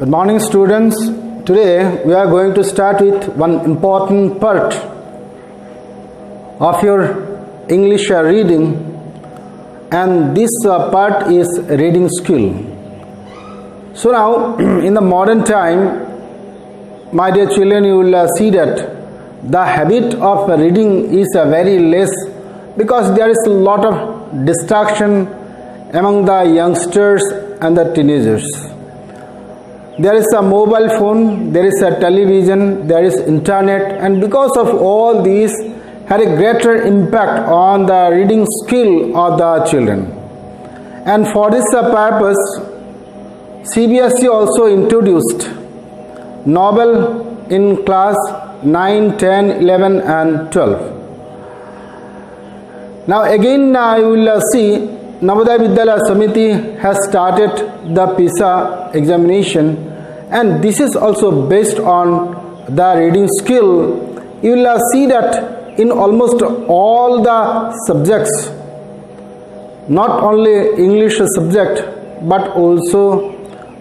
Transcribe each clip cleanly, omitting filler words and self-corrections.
Good morning, students. Today we are going to start with one important part of your English reading, and this part is reading skill. So now in the modern time, my dear children, you will see that the habit of reading is very less because there is a lot of distraction among the youngsters and the teenagers. There is a mobile phone, there is a television, there is internet, and because of all these had a greater impact on the reading skill of the children. And for this purpose, CBSE also introduced novel in class 9, 10, 11 and 12. Now again you will see Navodaya Vidyalaya Samiti has started the PISA examination, and this is also based on the reading skill. You will see that in almost all the subjects, not only English subject but also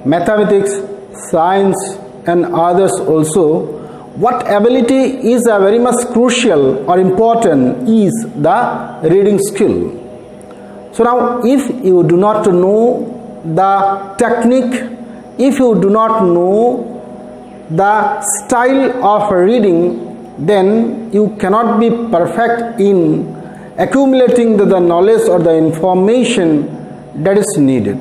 mathematics, science and others also, what ability is very much crucial or important is the reading skill. So now if you do not know the technique, if you do not know the style of reading, then you cannot be perfect in accumulating the knowledge or the information that is needed.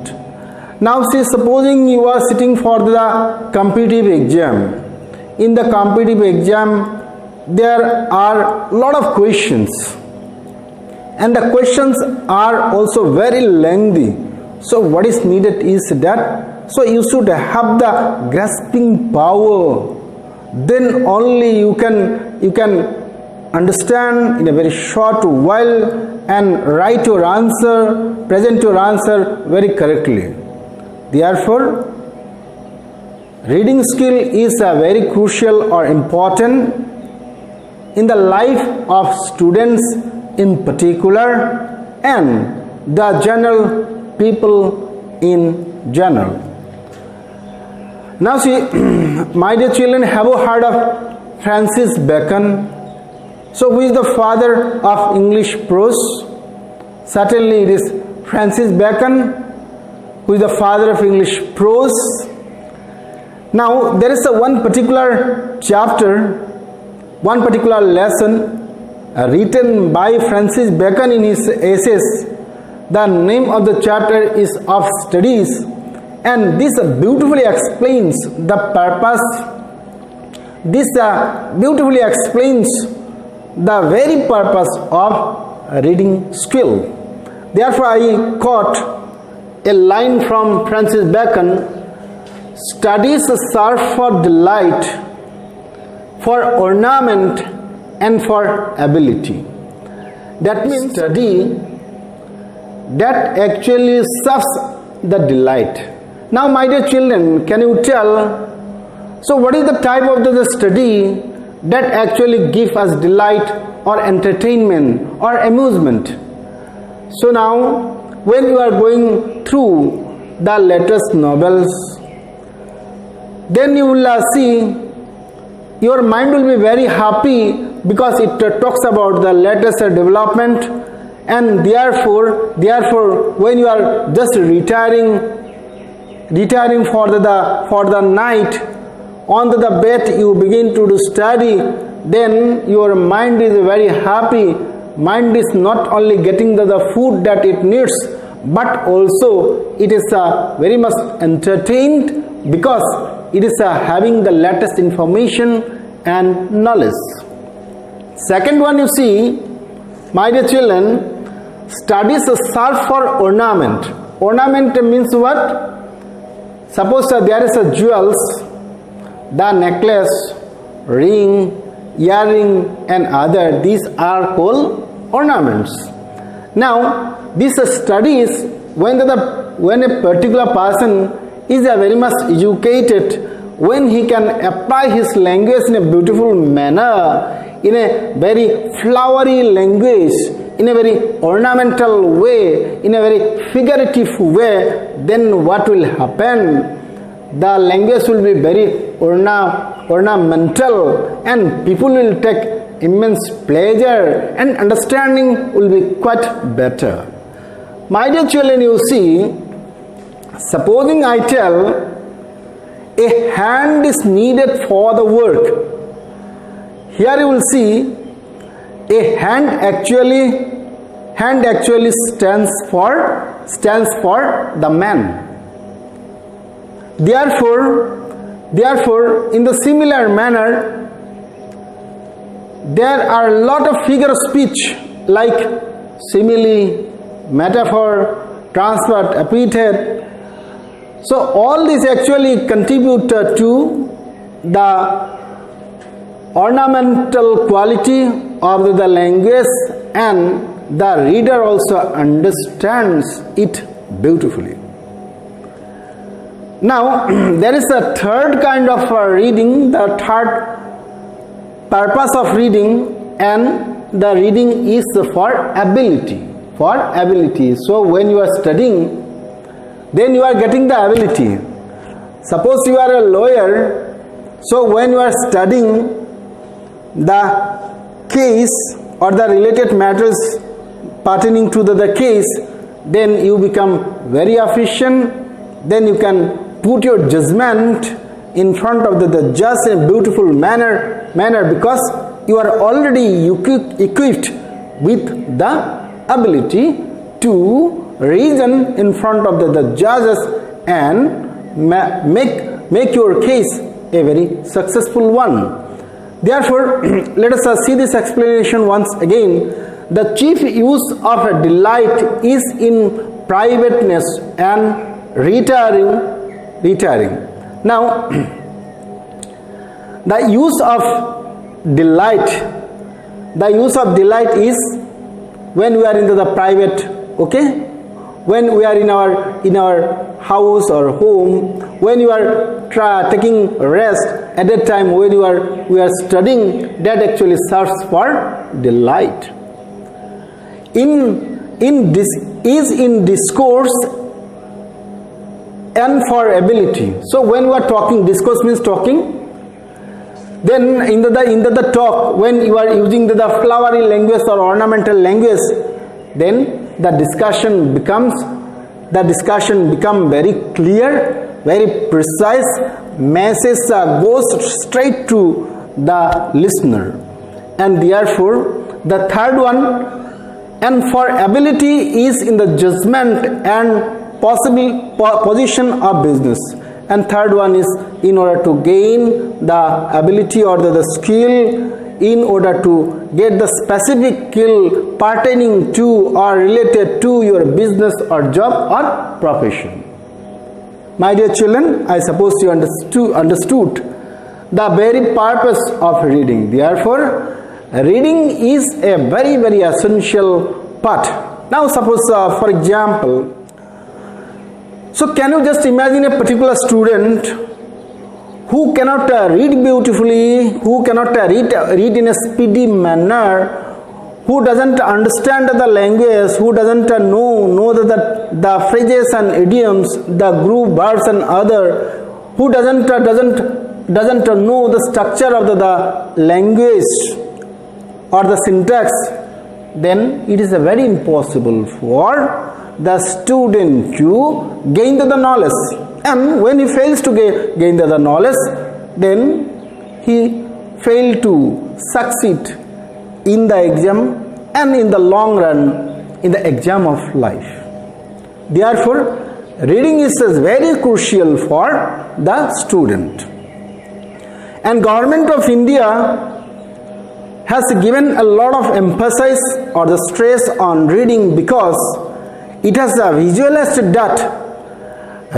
Now see, supposing you are sitting for the competitive exam. In the competitive exam, there are a lot of questions, and the questions are also very lengthy. So what is needed is that, so you should have the grasping power, then only you can understand in a very short while and write your answer, present your answer very correctly. Therefore, reading skill is very crucial or important in the life of students in particular and the general people in general. Now see, my dear children, have you heard of Francis Bacon? So who is the father of English prose? Certainly it is Francis Bacon who is the father of English prose. Now there is one particular chapter, one particular lesson written by Francis Bacon in his essays. The name of the chapter is Of Studies, and this beautifully explains the purpose. This beautifully explains the very purpose of reading skill. Therefore I quote a line from Francis Bacon: studies serve for delight, for ornament and for ability. That means study that actually serves the delight. Now my dear children, can you tell, so what is the type of the study that actually gives us delight or entertainment or amusement? So now when you are going through the latest novels, then you will see your mind will be very happy because it talks about the latest development, and therefore when you are just retiring for the night onto the bed, you begin to do study, then your mind is very happy. Mind is not only getting the food that it needs, but also it is very much entertained because it is having the latest information and knowledge. Second one, you see, my dear children, studies serve for ornament. Ornament means what? Suppose there is a jewels, the necklace, ring, earring and other, these are called ornaments. Now these studies, when a particular person is very much educated, when he can apply his language in a beautiful manner, in a very flowery language, in a very ornamental way, in a very figurative way, then what will happen? the language will be very ornamental, and people will take immense pleasure, and understanding will be quite better. My dear children, you see, supposing I tell a hand is needed for the work, here you will see a hand actually stands for the man. Therefore, in the similar manner, there are a lot of figure of speech like simile, metaphor, transfer, epithet. So all these actually contribute to the ornamental quality of the language, and the reader also understands it beautifully. Now there is a third kind of reading, the third purpose of reading, and the reading is for ability. So when you are studying, then you are getting the ability. Suppose you are a lawyer, so when you are studying the case or the related matters pertaining to the case, then you become very efficient. Then you can put your judgment in front of the judge in a beautiful manner because you are already equipped with the ability to reason in front of the judges and make your case a very successful one. Therefore, let us see this explanation once again. The chief use of a delight is in privateness and retiring. Now, the use of delight is when we are into the private, okay? When we are in our house or home, when you are taking rest, at that time when we are studying, that actually serves for delight. In discourse and for ability. So when we are talking, discourse means talking. Then in the talk, when you are using the flowery language or ornamental language, then the discussion becomes very clear, very precise. Message goes straight to the listener. And therefore, the third one, and for ability, is in the judgment and possible position of business. And third one is in order to gain the ability or the skill, in order to get the specific skill pertaining to or related to your business or job or profession. My dear children, I suppose you understood the very purpose of reading. Therefore, reading is a very, very essential part. Now suppose for example, so can you just imagine a particular student who cannot read beautifully, who cannot read in a speedy manner, who doesn't understand the language, who doesn't know the phrases and idioms, the group verbs and other, who doesn't know the structure of the language or the syntax, then it is very impossible for the student to gain the knowledge. And when he fails to gain the knowledge, then he failed to succeed in the exam and in the long run in the exam of life. Therefore, reading is very crucial for the student. And Government of India has given a lot of emphasis or the stress on reading because it has visualized that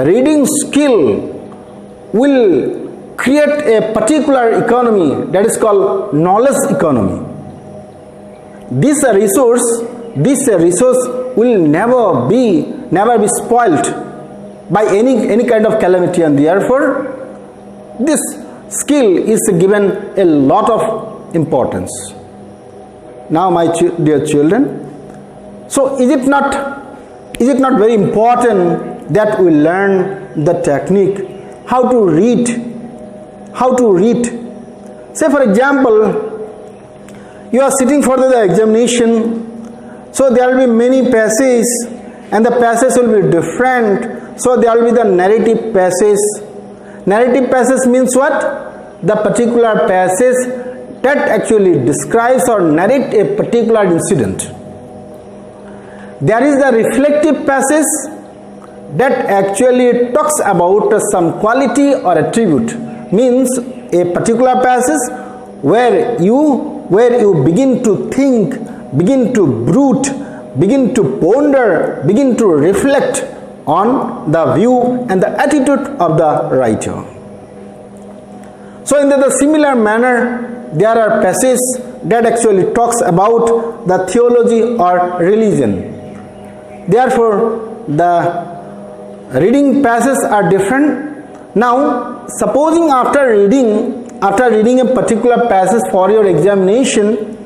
reading skill will create a particular economy that is called knowledge economy. This resource will never be spoiled by any kind of calamity, and therefore this skill is given a lot of importance. Now, my dear children, so is it not very important that we learn the technique how to read. Say for example, you are sitting for the examination, so there will be many passages and the passages will be different, so there will be the narrative passage. Narrative passage means what? The particular passage that actually describes or narrates a particular incident. There is the reflective passage that actually talks about some quality or attribute, means a particular passage where you begin to think, begin to brood, begin to ponder, begin to reflect on the view and the attitude of the writer. So in the similar manner, there are passages that actually talks about the theology or religion. Therefore, the reading passages are different. Now, supposing after reading a particular passage for your examination,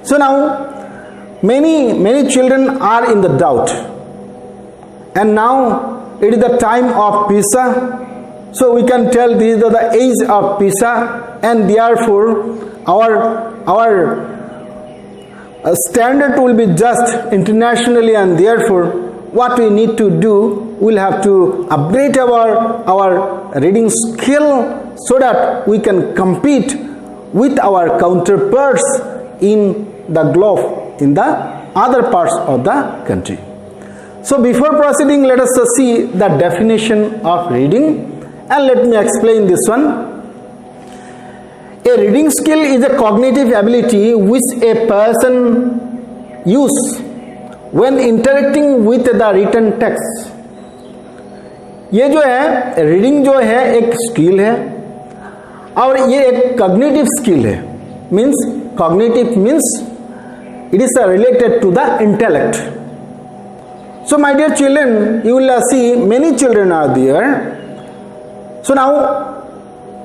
so now many children are in the doubt, and now it is the time of PISA. So we can tell this is the age of PISA, and therefore our standard will be just internationally, and therefore what we need to do, we'll have to upgrade our reading skill so that we can compete with our counterparts in the globe, in the other parts of the country. So before proceeding, let us see the definition of reading, and let me explain this one. A reading skill is a cognitive ability which a person uses when interacting with the written text. ये जो है reading जो है एक skill है और ये एक कॉग्निटिव स्किल है. Means cognitive means it is related to the intellect. So my dear children, you will see many children are there. So now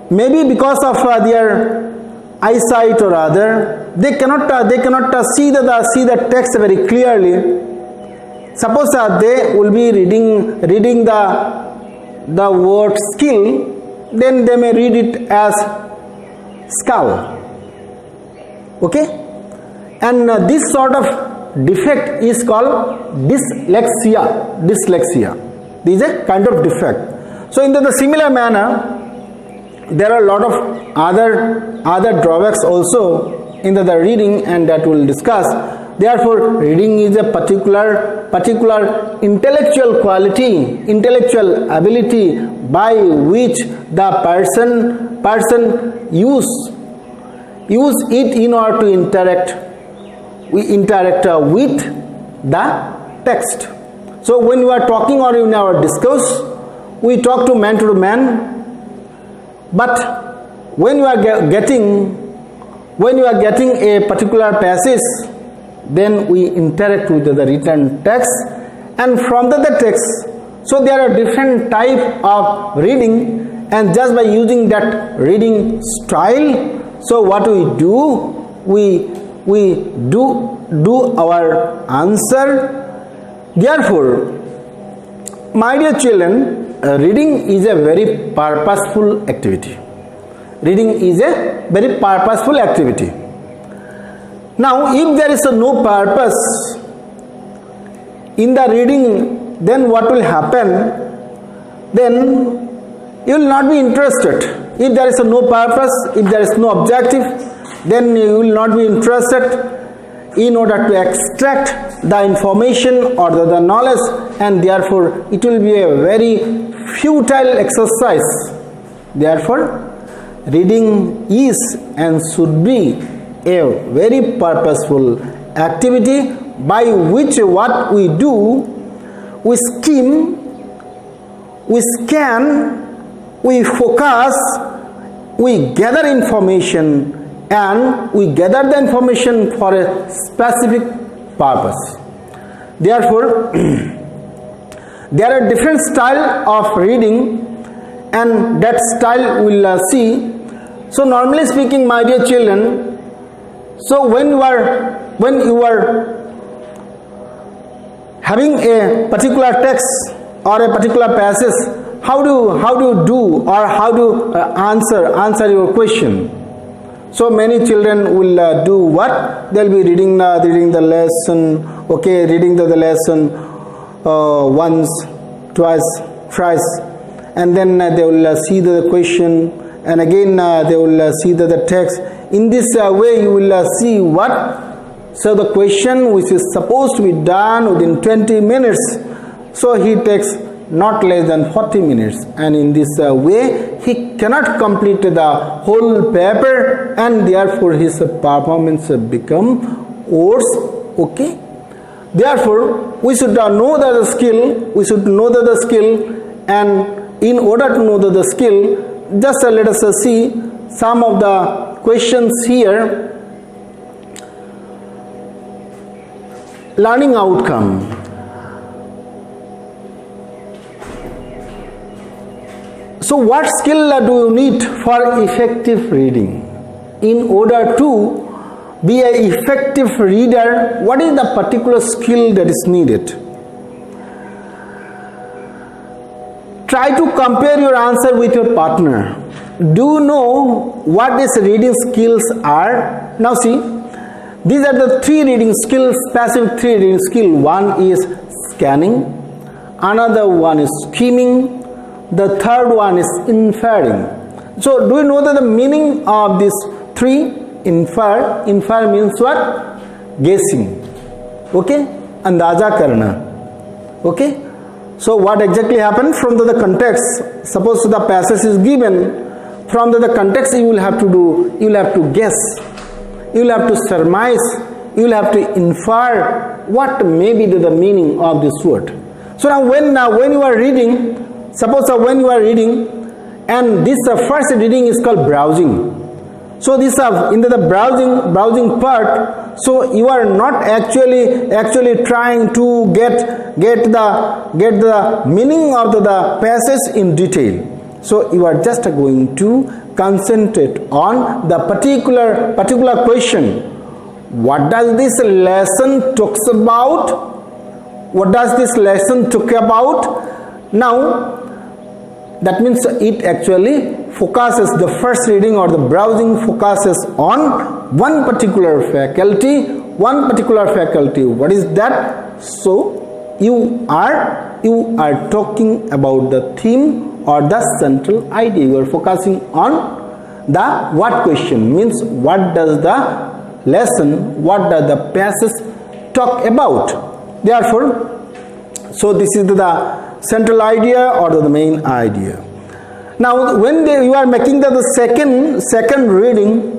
maybe because of their eyesight or other, they cannot see the text very clearly. Suppose they will be reading the word skill, then they may read it as skull. Okay, and this sort of defect is called dyslexia. This is a kind of defect. So in the similar manner, there are a lot of other drawbacks also in the reading, and that we'll discuss. Therefore, reading is a particular intellectual quality, intellectual ability by which the person use it in order to interact with the text. So when we are talking or in our discourse, we talk to man, but when you are getting a particular passage, then we interact with the written text, and from the text, so there are different type of reading, and just by using that reading style, so what we do, we do our answer. Therefore, my dear children, reading is a very purposeful activity. Reading is a very purposeful activity. Now, if there is no purpose in the reading, then what will happen? Then you will not be interested. If there is no purpose, if there is no objective, then you will not be interested in order to extract the information or the knowledge, and therefore it will be a very futile exercise. Therefore, reading is and should be a very purposeful activity by which what we do, we skim, we scan, we focus, we gather information, and we gather the information for a specific purpose. Therefore, there are different style of reading, and that style we will see. So normally speaking, my dear children, so when you are having a particular text or a particular passage, how do do or how to answer your question. So many children will do what? They'll be reading the lesson, okay, reading the lesson once, twice, thrice, and then they will see the question, and again they will see the text. In this way you will see what? So the question which is supposed to be done within 20 minutes, so he takes not less than 40 minutes, and in this way he cannot complete the whole paper, and therefore his performance become worse. Okay, therefore we should know the skill, and in order to know the skill, just let us see some of the questions here. Learning outcome. So what skill do you need for effective reading? In order to be an effective reader, what is the particular skill that is needed? Try to compare your answer with your partner. Do you know what these reading skills are? Now see, these are the three reading skills, passive three reading skill. One is scanning, another one is skimming, the third one is inferring. So do you know that the meaning of these three? Infer means what? Guessing. Okay, andaza karna. Okay, so what exactly happened from the context? Suppose the passage is given, from the context you will have to guess, you will have to surmise, you will have to infer what may be the meaning of this word. So now when you are reading, suppose when you are reading, and this first reading is called browsing. So this in the browsing part, so you are not actually trying to get the meaning of the passage in detail. So you are just going to concentrate on the particular question. What does this lesson talks about? What does this lesson talk about? Now that means it actually focuses, the first reading or the browsing focuses on one particular faculty. What is that? So you are talking about the theme or the central idea. You are focusing on the what question, means what does the lesson, what does the passage talk about. Therefore, so this is the central idea or the main idea. Now when you are making the second reading,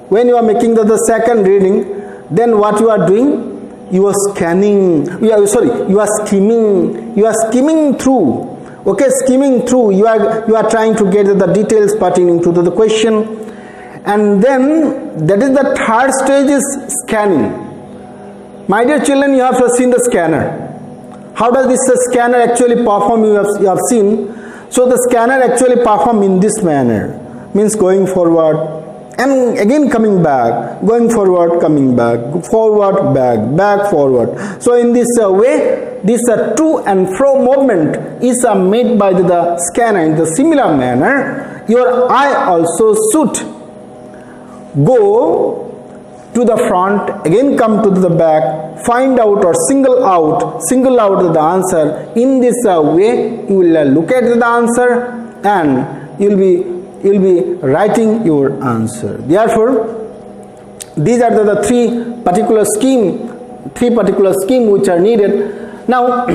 when you are making the second reading, then what you are doing? You are scanning, you are skimming through. Okay, skimming through, you are trying to get the details pertaining to the question, and then that is the third stage is scanning. My dear children, you have seen the scanner. How does this scanner actually perform? You have seen. So the scanner actually perform in this manner, means going forward and again coming back, going forward, coming back, forward, back, forward. So in this way, this to and fro movement is made by the scanner. In the similar manner, your eye also should go to the front, again come to the back, find out or single out the answer. In this way, you will look at the answer and you will be writing your answer. Therefore, these are the three particular scheme which are needed. Now,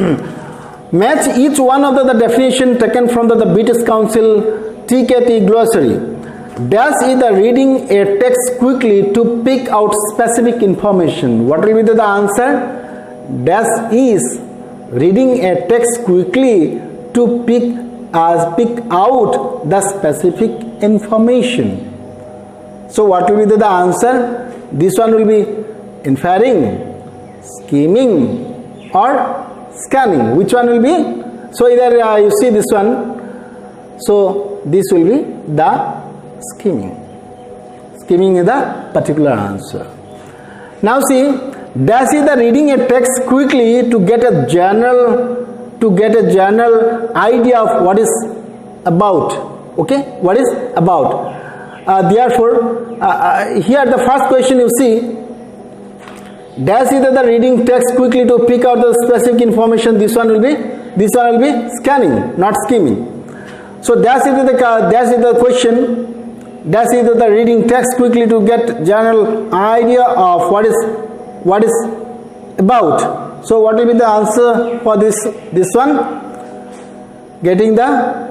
match each one of the definition taken from the British Council TKT glossary. Dash is the reading a text quickly to pick out specific information. What will be the answer? Dash is reading a text quickly to pick out the specific information. So what will be the answer? This one will be inferring, skimming, or scanning. Which one will be? So either you see this one. So this will be the skimming. Skimming is the particular answer. Now see, dash is the reading a text quickly to get a general to get a general idea of what is about. Okay, what is about. Therefore, here the first question you see, dash either the reading text quickly to pick out the specific information. This one will be scanning, not skimming. So dash either the question, dash either the reading text quickly to get general idea of what is about. So what will be the answer for this one? Getting the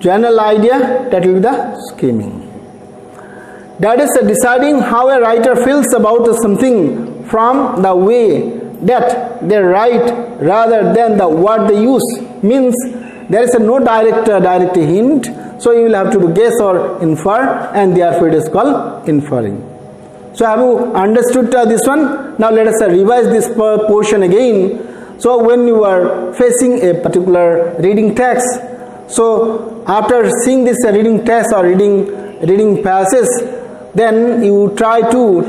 general idea, that will be the skimming. That is deciding how a writer feels about something from the way that they write rather than the word they use. Means there is no direct hint, so you will have to guess or infer, and therefore it is called inferring. So have you understood this one? Now let us revise this portion again. So when you are facing a particular reading text, so after seeing this reading text or reading passage, then you try to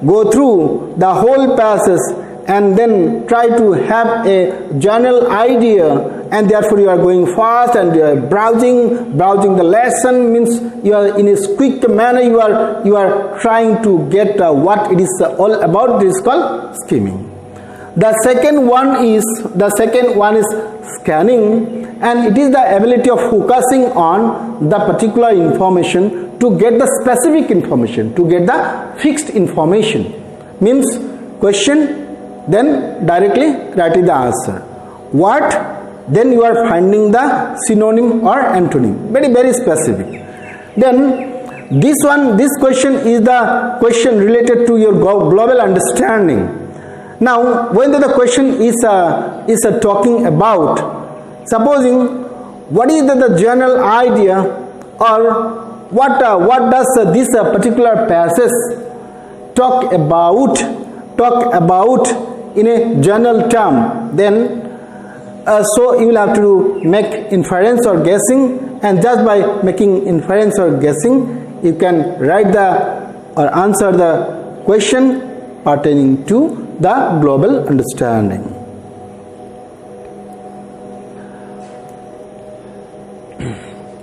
go through the whole passage and then try to have a general idea, and therefore you are going fast and you are browsing the lesson. Means you are in a quick manner, you are trying to get what it is all about. This is called skimming. The second one is scanning, and it is the ability of focusing on the particular information to get the specific information, to get the fixed information. Means question, then directly writing the answer. What? Then you are finding the synonym or antonym. Very specific. Then this question is the question related to your global understanding. Now, when the question is talking about, supposing what is the general idea, or what does this particular passage talk about in a general term, then so you will have to make inference or guessing, and just by making inference or guessing you can write or answer the question pertaining to the global understanding.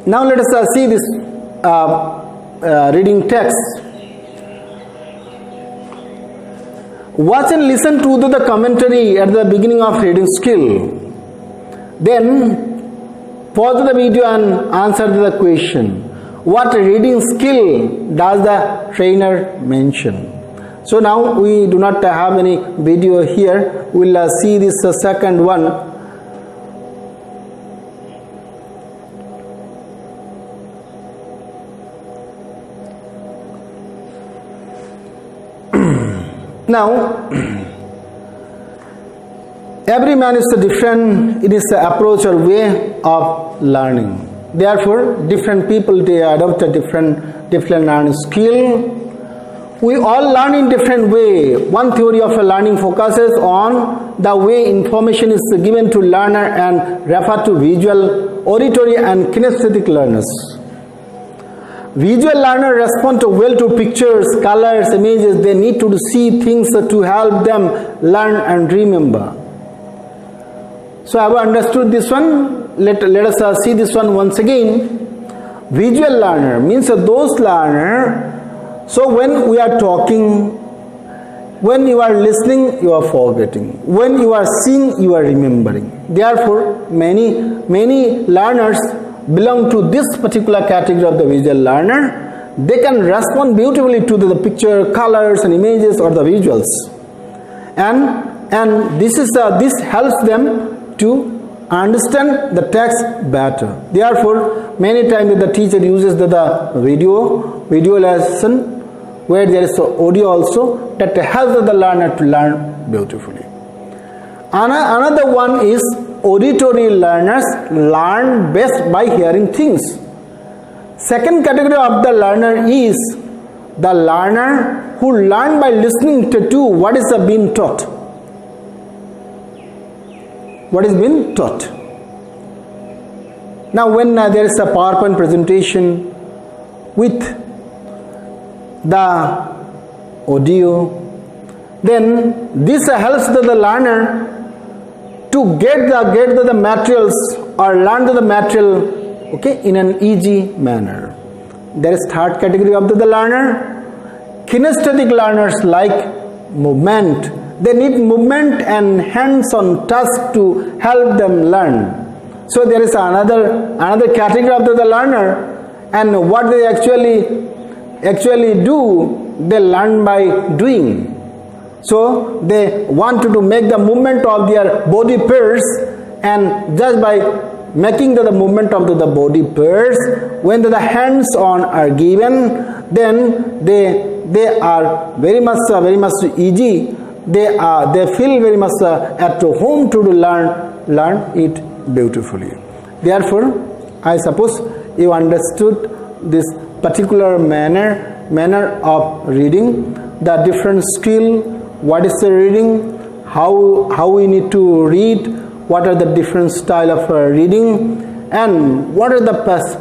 Now let us see this reading text. Watch and listen to the commentary at the beginning of reading skill. Then pause the video and answer the question. What reading skill does the trainer mention? So now we do not have any video here. We will see this second one. Now, every man is different in his approach or way of learning. Therefore, different people, they adopt a different learning skill. We all learn in different way. One theory of learning focuses on the way information is given to learner and refer to visual, auditory and kinesthetic learners. Visual learners respond well to pictures, colors, images. They need to see things to help them learn and remember. So have you understood this one? Let us see this one once again. Visual learner means those learner. So when we are talking, when you are listening, you are forgetting. When you are seeing, you are remembering. Therefore, many learners belong to this particular category of the visual learner. They can respond beautifully to the picture, colors and images or the visuals. And this helps them to understand the text better. Therefore, many times the teacher uses the video lesson where there is audio also, that helps the learner to learn beautifully. Another one is auditory learners learn best by hearing things. Second category of the learner is the learner who learn by listening to what is being taught. What is being taught. Now when there is a PowerPoint presentation with the audio, then this helps the learner to get the materials or learn the material, okay, in an easy manner. There is third category of the learner, kinesthetic learners, like movement. They need movement and hands-on task to help them learn. So there is another category of the learner, and what they actually do, they learn by doing. So they want to make the movement of their body parts, and just by making the movement of the body parts, when the hands on are given, then they are very much easy. They feel very much at home to learn it beautifully. Therefore, I suppose you understood this particular manner of reading, the different skill, what is the reading, how we need to read, what are the different style of reading, and what are the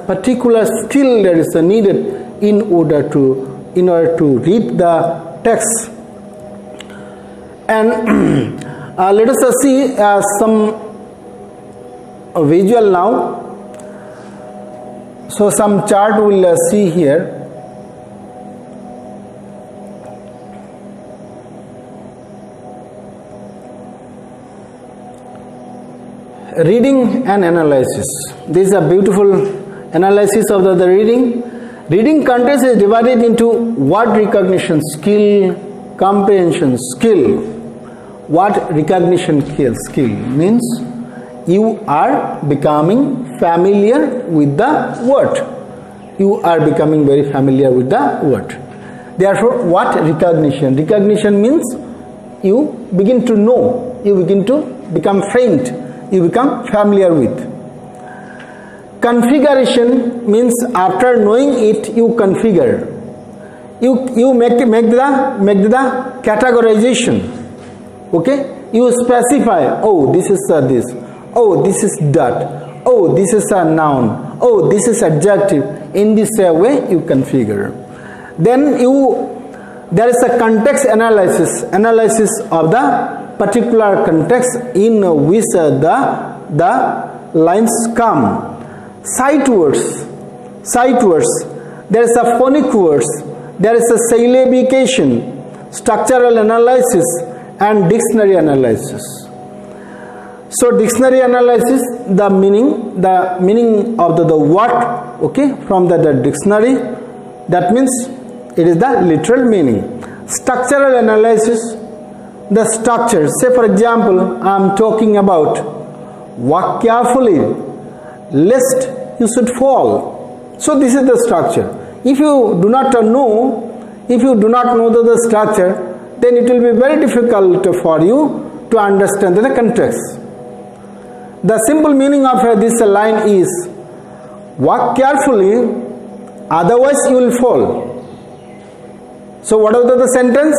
particular skill that is needed in order to read the text. And let us see some visual now. So some chart we will see here. Reading and analysis. This is a beautiful analysis of the reading. Reading content is divided into word recognition skill, comprehension skill. What recognition skill means? You are becoming familiar with the word. You are becoming very familiar with the word. Therefore, what recognition? Recognition means you begin to know, you begin to become friend, you become familiar with. Configuration means after knowing it, you configure. You make the categorization. Okay, you specify. Oh, this is this. Oh, this is that. Oh, this is a noun. Oh, this is adjective. In this way, you configure. Then there is a context analysis of the particular context in which the lines come. Sight words. There is a phonic words. There is a syllabication, structural analysis, and dictionary analysis. So dictionary analysis, the meaning of the word, okay, from the dictionary, that means it is the literal meaning. Structural analysis, the structure. Say for example, I am talking about walk carefully lest you should fall. So this is the structure. If you do not know the structure, then it will be very difficult for you to understand the context. The simple meaning of this line is walk carefully, otherwise you will fall. So what is the sentence?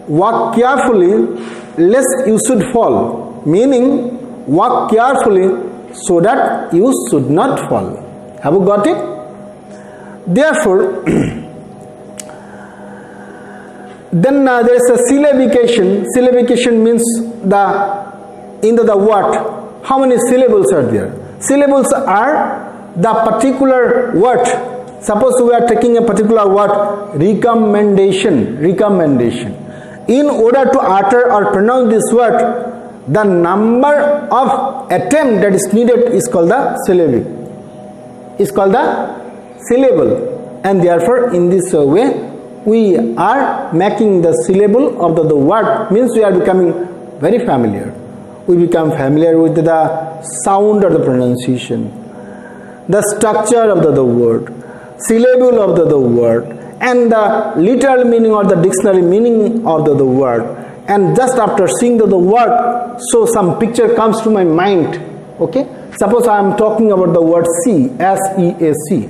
Walk carefully lest you should fall, meaning walk carefully so that you should not fall. Have you got it? Therefore, then there is a syllabication. Syllabication means in the word, how many syllables are there? Syllables are the particular word. Suppose we are taking a particular word, recommendation. In order to utter or pronounce this word, the number of attempt that is needed is called the syllable. And therefore, in this way, we are making the syllable of the word, means we are becoming very familiar. We become familiar with the sound or the pronunciation, the structure of the word, syllable of the word, and the literal meaning or the dictionary meaning of the word. And just after seeing the word, so some picture comes to my mind. Okay, suppose I am talking about the word sea, S-E-A-C.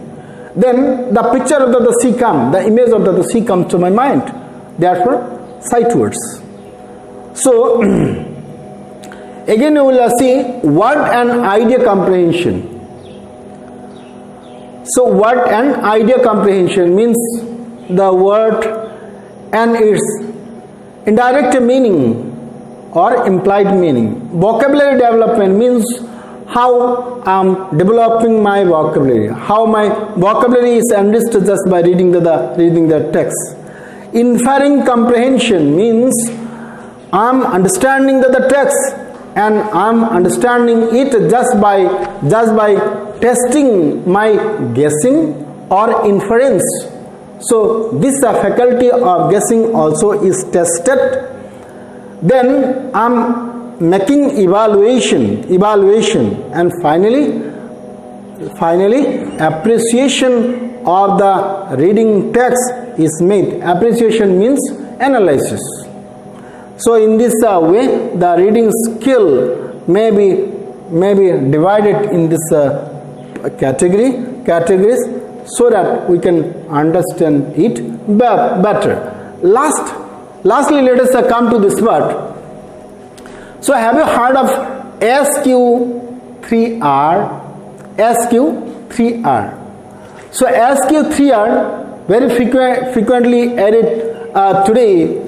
Then the picture of the sea comes, the image of the sea comes to my mind. Therefore, sight words. So, again we will see word and idea comprehension. So, word and idea comprehension means the word and its indirect meaning or implied meaning. Vocabulary development means how I am developing my vocabulary, how my vocabulary is enriched just by reading the text. Inferring comprehension means I am understanding the text and I am understanding it just by testing my guessing or inference. So this faculty of guessing also is tested. Then I am making evaluation, and finally appreciation of the reading text is made. Appreciation means analysis. So in this way, the reading skill may be divided in this categories, so that we can understand it better. Lastly, let us come to this word. So have you heard of SQ3R? SQ3R. So SQ3R very frequently added today.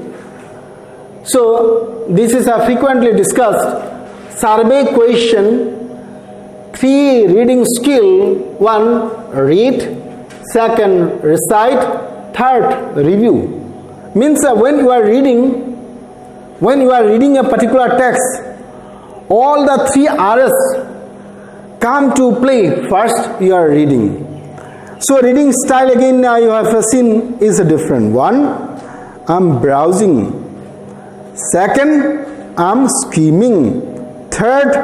So this is a frequently discussed survey question. 3 reading skill. 1 read, 2nd recite, 3rd review. Means when you are reading a particular text, all the 3 R's come to play. First, you are reading. So reading style again you have seen is different. 1, I'm browsing. 2nd, I'm skimming. 3rd,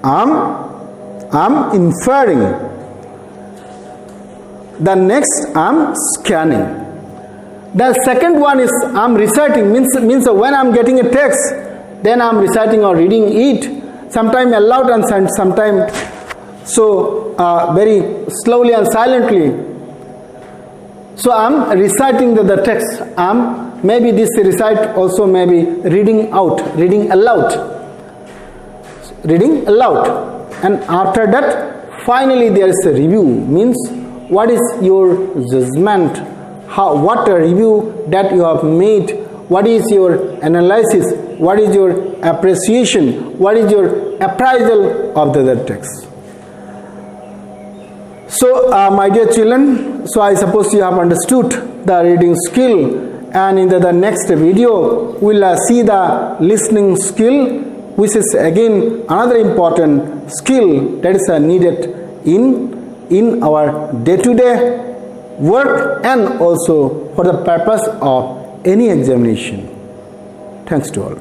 I'm inferring. The next, I'm scanning. The second one is I'm reciting, means when I'm getting a text, then I'm reciting or reading it, sometime aloud and sometime so very slowly and silently. So I'm reciting the text. Maybe this recite also may be reading aloud. And after that, finally there is a review, means what is your judgment, what a review that you have made, what is your analysis, what is your appreciation, what is your appraisal of the text. So my dear children, so I suppose you have understood the reading skill, and in the next video we will see the listening skill, which is again another important skill that is needed in our day-to-day work and also for the purpose of any examination. Thanks to all.